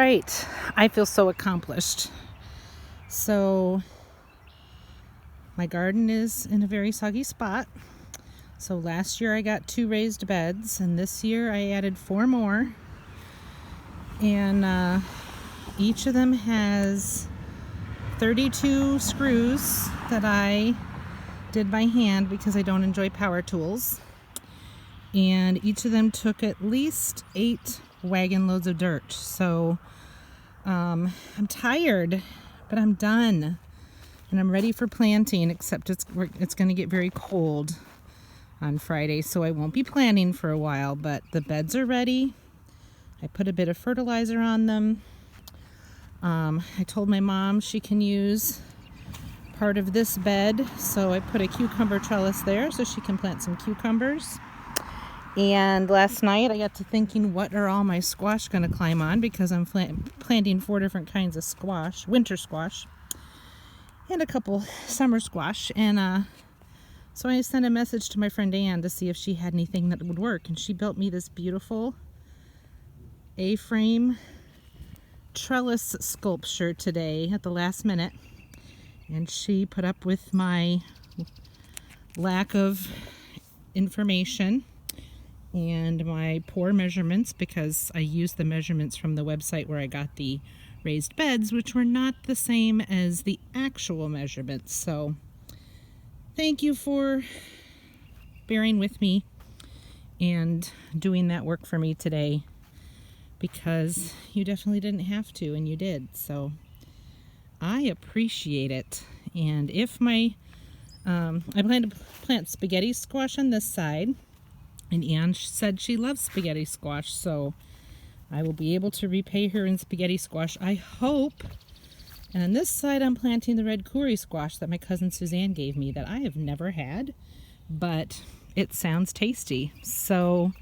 right, I feel so accomplished. So my garden is in a very soggy spot. So last year I got 2 raised beds, and this year I added 4 more. And each of them has 32 screws that I did by hand because I don't enjoy power tools. And each of them took at least 8 wagon loads of dirt. So I'm tired, but I'm done. And I'm ready for planting, except it's going to get very cold on Friday, so I won't be planting for a while, but the beds are ready. I put a bit of fertilizer on them. I told my mom she can use part of this bed, so I put a cucumber trellis there so she can plant some cucumbers. And last night I got to thinking, what are all my squash going to climb on, because I'm planting 4 different kinds of squash, winter squash, and a couple summer squash. And so I sent a message to my friend Ann to see if she had anything that would work, and she built me this beautiful A-frame trellis sculpture today at the last minute. And she put up with my lack of information and my poor measurements, because I used the measurements from the website where I got the raised beds, which were not the same as the actual measurements. So thank you for bearing with me and doing that work for me today, because you definitely didn't have to, and you did. So I appreciate it. And if I plan to plant spaghetti squash on this side, and Ann said she loves spaghetti squash, so I will be able to repay her in spaghetti squash, I hope. And on this side I'm planting the red curry squash that my cousin Suzanne gave me, that I have never had, but it sounds tasty. So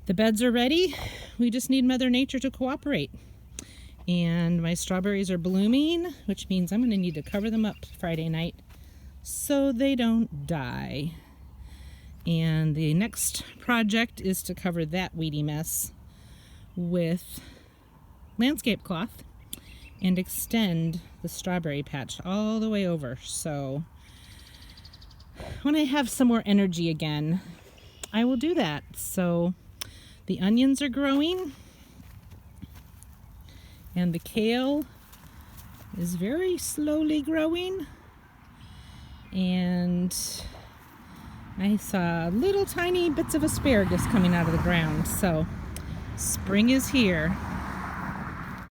the beds are ready. We just need Mother Nature to cooperate. And my strawberries are blooming, which means I'm going to need to cover them up Friday night so they don't die. And the next project is to cover that weedy mess with landscape cloth and extend the strawberry patch all the way over. So when I have some more energy again, I will do that. So the onions are growing, and the kale is very slowly growing, and I saw little tiny bits of asparagus coming out of the ground. So spring is here.